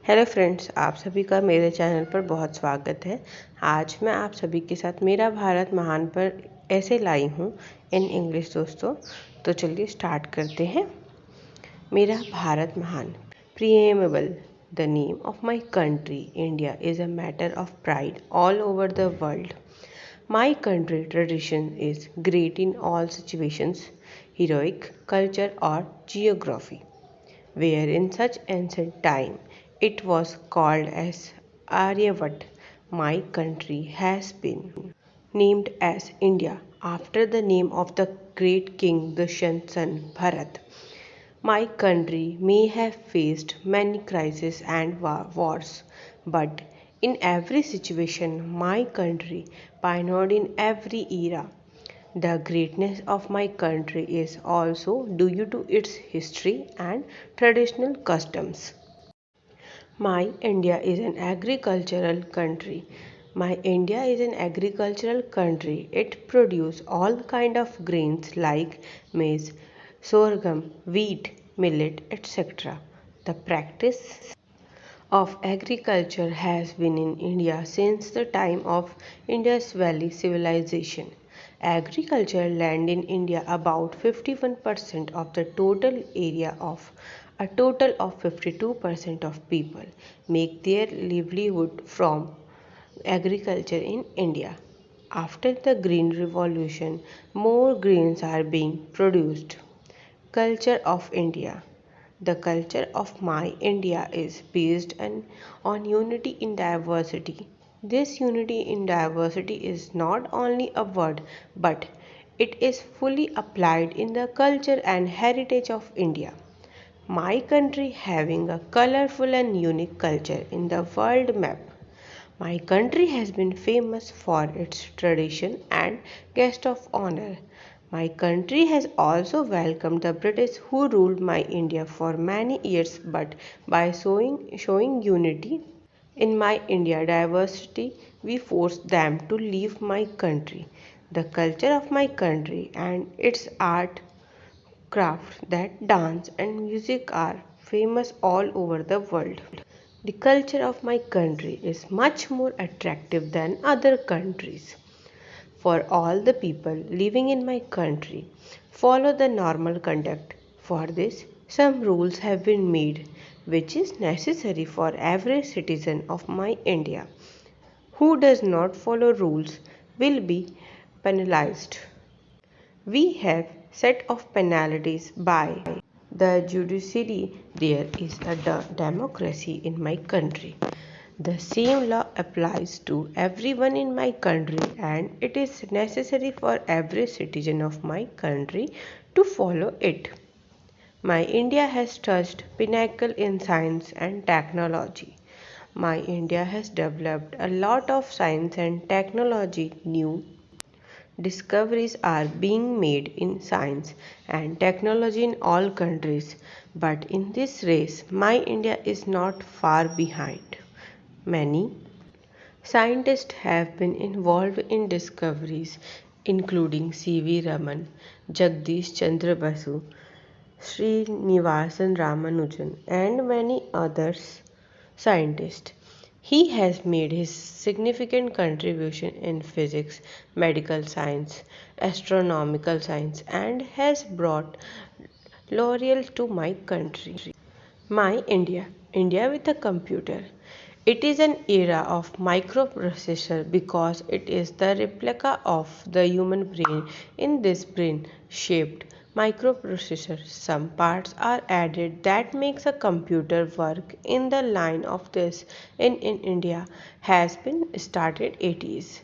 Hello friends, आप सभी का मेरे चैनल पर बहुत स्वागत है। आज मैं आप सभी के साथ मेरा भारत महान पर ऐसे लाई हूँ इन इंग्लिश दोस्तों। तो चलिए स्टार्ट करते हैं। मेरा भारत महान। Preamble. The name of my country India is a matter of pride all over the world. My country tradition is great in all situations, heroic, culture or geography, where in such ancient time it was called as Aryavat. My country has been named as India after the name of the great king Dushyant's son Bharat. My country may have faced many crises and wars, but in every situation, my country pioneered in every era. The greatness of my country is also due to its history and traditional customs. My India is an agricultural country. My India is an agricultural country. It produces all kind of grains like maize, sorghum, wheat, millet, etc. The practice of agriculture has been in India since the time of Indus Valley civilization. Agricultural land in India about 51% of the total area of a total of 52% of people make their livelihood from agriculture in India. After the Green Revolution, more grains are being produced. Culture of India. The culture of my India is based on unity in diversity. This unity in diversity is not only a word but it is fully applied in the culture and heritage of India. My country having a colorful and unique culture in the world map. My country has been famous for its tradition and guest of honor. My country has also welcomed the British who ruled my India for many years, but by showing unity in my India diversity, we forced them to leave my country. The culture of my country and its art, craft, that dance and music are famous all over the world. The culture of my country is much more attractive than other countries. For all the people living in my country, follow the normal conduct. For this, some rules have been made, which is necessary for every citizen of my India. Who does not follow rules will be penalized. We have set of penalties by the judiciary. There is a democracy in my country. The same law applies to everyone in my country and it is necessary for every citizen of my country to follow it. My India has touched pinnacle in science and technology. My India has developed a lot of science and technology. New discoveries are being made in science and technology in all countries, but in this race, my India is not far behind. Many scientists have been involved in discoveries including C.V. Raman, Jagdish Chandra Basu, Srinivasan Ramanujan, and many others scientists. He has made his significant contribution in physics, medical science, astronomical science, and has brought laurel to my country. My India, India with a computer. It is an era of microprocessor because it is the replica of the human brain. In this brain shaped microprocessor, some parts are added that makes a computer work in the line of this in India has been started 80s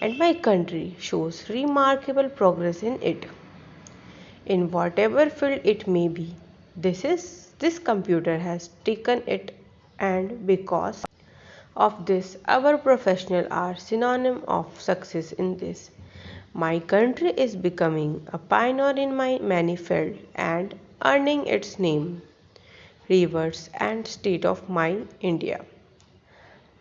and my country shows remarkable progress in it in whatever field it may be. This computer has taken it and because of this our professionals are synonym of success in this. My country is becoming a pioneer in my many field and earning its name, rivers and state of my India.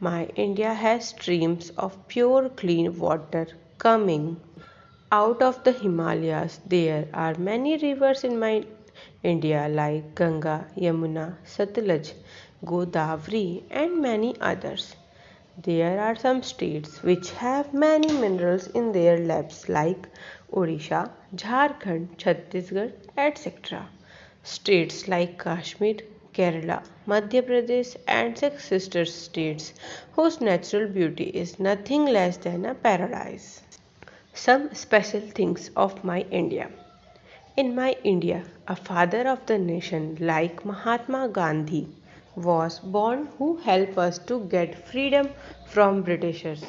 My India has streams of pure clean water coming out of the Himalayas. There are many rivers in my India like Ganga, Yamuna, Satluj, Godavari, and many others. There are some states which have many minerals in their labs like Odisha, Jharkhand, Chhattisgarh, etc. States like Kashmir, Kerala, Madhya Pradesh, and six sister states whose natural beauty is nothing less than a paradise. Some special things of my India. In my India, a father of the nation like Mahatma Gandhi was born who helped us to get freedom from Britishers.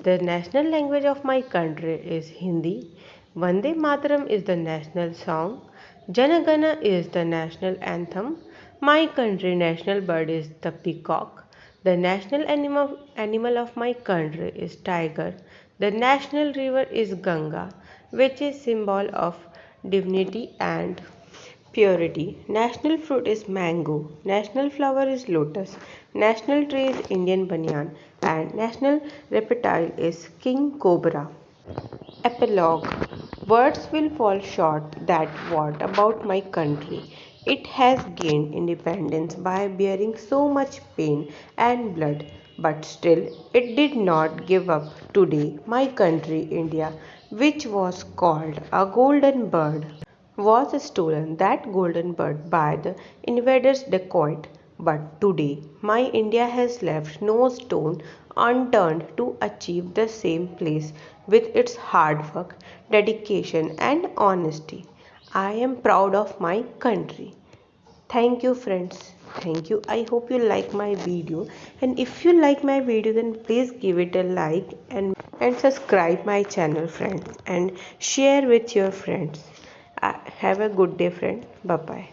The national language of my country is Hindi. Vande Mataram is the national song. Janagana is the national anthem. My country national bird is the peacock. The national animal of my country is tiger. The national river is Ganga, which is symbol of divinity and purity. National fruit is mango. National flower is lotus. National tree is Indian banyan. And national reptile is king cobra. Epilogue. Words will fall short that what about my country? It has gained independence by bearing so much pain and blood, but still it did not give up. Today, my country, India, which was called a golden bird, was stolen that golden bird by the invaders dacoit. But today, my India has left no stone unturned to achieve the same place with its hard work, dedication, and honesty. I am proud of my country. Thank you, friends. Thank you. I hope you like my video. And if you like my video, then please give it a like and subscribe my channel, friends, and share with your friends. Have a good day, friend. Bye bye.